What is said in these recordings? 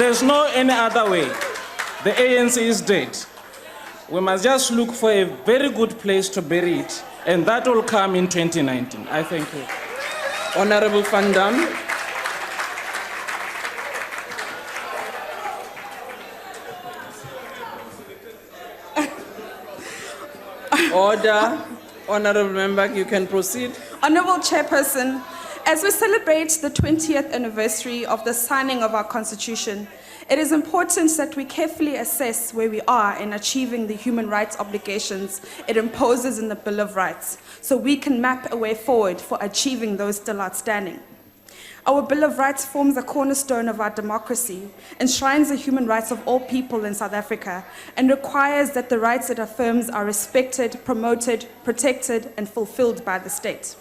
There's no any other way. The ANC is dead. We must just look for a very good place to bury it, and that will come in 2019. I thank you. Honorable Van Damme. Order. Honorable member, you can proceed. Honorable Chairperson, as we celebrate the 20th anniversary of the signing of our Constitution, it is important that we carefully assess where we are in achieving the human rights obligations it imposes in the Bill of Rights, so we can map a way forward for achieving those still outstanding. Our Bill of Rights forms a cornerstone of our democracy, enshrines the human rights of all people in South Africa, and requires that the rights it affirms are respected, promoted, protected, and fulfilled by the state.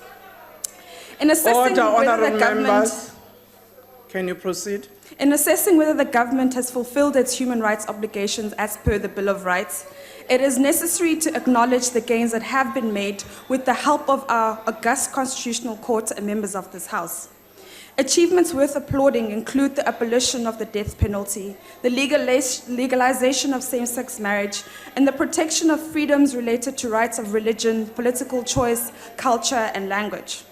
In assessing whether the government... Can you proceed? In assessing whether the government has fulfilled its human rights obligations as per the Bill of Rights, it is necessary to acknowledge the gains that have been made with the help of our august Constitutional Court and members of this House. Achievements worth applauding include the abolition of the death penalty, the legalization of same-sex marriage, and the protection of freedoms related to rights of religion, political choice, culture, and language.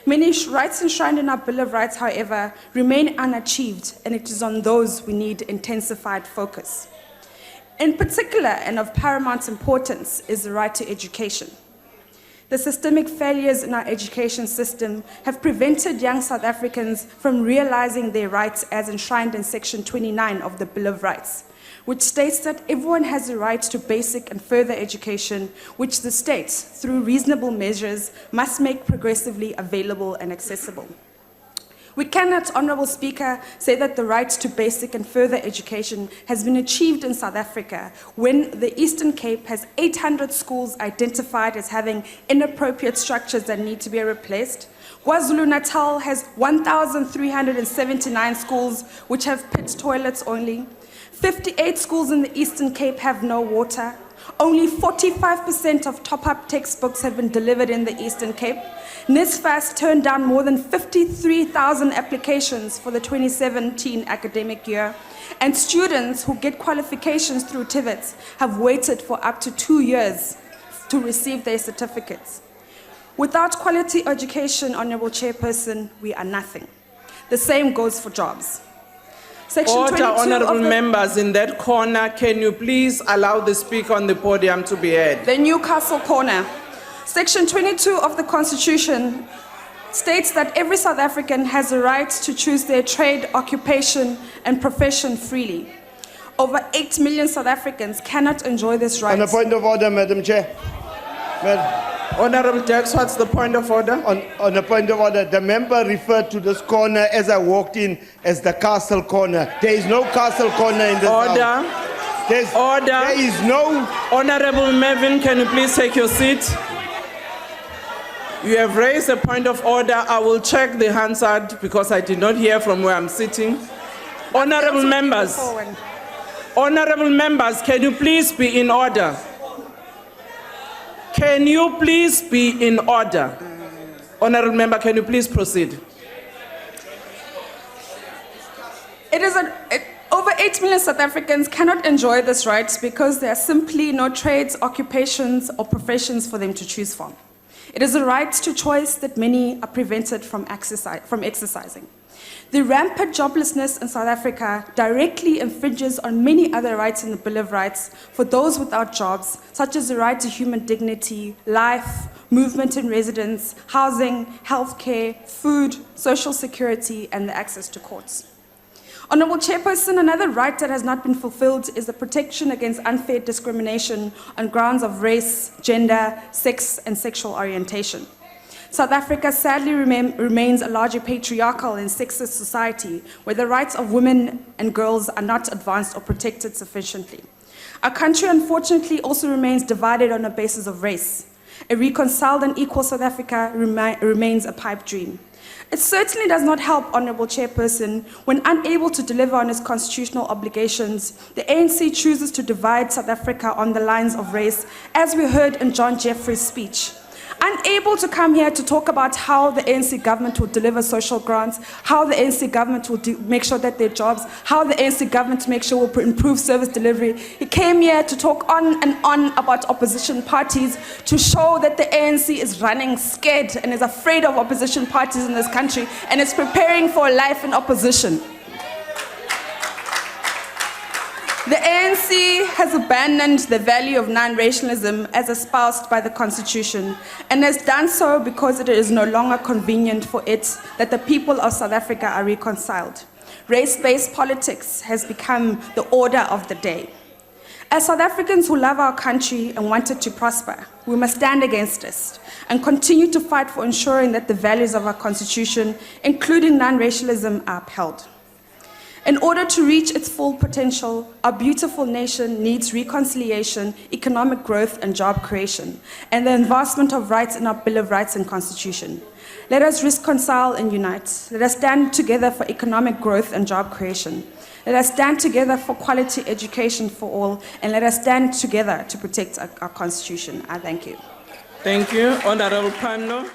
Many rights enshrined in our Bill of Rights, however, remain unachieved, and it is on those we need intensified focus. In particular, and of paramount importance, is the right to education. The systemic failures in our education system have prevented young South Africans from realizing their rights as enshrined in Section 29 of the Bill of Rights, which states that everyone has a right to basic and further education, which the state, through reasonable measures, must make progressively available and accessible. We cannot, Honourable Speaker, say that the right to basic and further education has been achieved in South Africa when the Eastern Cape has 800 schools identified as having inappropriate structures that need to be replaced. KwaZulu-Natal has 1,379 schools which have pit toilets only. 58 schools in the Eastern Cape have no water. Only 45% of top-up textbooks have been delivered in the Eastern Cape. NSFAS turned down more than 53,000 applications for the 2017 academic year, and students who get qualifications through TVETs have waited for up to 2 years to receive their certificates. Without quality education, Honourable Chairperson, we are nothing. The same goes for jobs. Section Order, honourable members in that corner, can you please allow the speaker on the podium to be heard? The Newcastle corner. Section 22 of the Constitution states that every South African has a right to choose their trade, occupation, and profession freely. Over 8 million South Africans cannot enjoy this right. On a point of order, Madam Chair. Honourable Dex, what's the point of order? On a point of order, the member referred to this corner as I walked in as the castle corner. There is no castle corner in this Order. house. Order. There is no... Honourable Mervyn, can you please take your seat? You have raised a point of order. I will check the Hansard because I did not hear from where I'm sitting. Honourable members, can you please be in order? Can you please be in order? Honourable member, can you please proceed? Over 8 million South Africans cannot enjoy this right because there are simply no trades, occupations, or professions for them to choose from. It is a right to choice that many are prevented from exercising. The rampant joblessness in South Africa directly infringes on many other rights in the Bill of Rights for those without jobs, such as the right to human dignity, life, movement and residence, housing, healthcare, food, social security, and the access to courts. Honourable Chairperson, another right that has not been fulfilled is the protection against unfair discrimination on grounds of race, gender, sex, and sexual orientation. South Africa sadly remains a largely patriarchal and sexist society where the rights of women and girls are not advanced or protected sufficiently. Our country, unfortunately, also remains divided on a basis of race. A reconciled and equal South Africa remains a pipe dream. It certainly does not help, Honourable Chairperson, when unable to deliver on its constitutional obligations, the ANC chooses to divide South Africa on the lines of race, as we heard in John Jeffrey's speech. unable to come here to talk about how the ANC government will deliver social grants, how the ANC government will make sure that there are jobs, how the ANC government make sure will improve service delivery. He came here to talk on and on about opposition parties, to show that the ANC is running scared and is afraid of opposition parties in this country and is preparing for a life in opposition. The ANC has abandoned the value of non-racialism as espoused by the Constitution, and has done so because it is no longer convenient for it that the people of South Africa are reconciled. Race-based politics has become the order of the day. As South Africans who love our country and want it to prosper, we must stand against this and continue to fight for ensuring that the values of our Constitution, including non-racialism, are upheld. In order to reach its full potential, our beautiful nation needs reconciliation, economic growth, and job creation, and the advancement of rights in our Bill of Rights and Constitution. Let us reconcile and unite. Let us stand together for economic growth and job creation. Let us stand together for quality education for all, and let us stand together to protect our Constitution. I thank you. Thank you, Honorable Pando.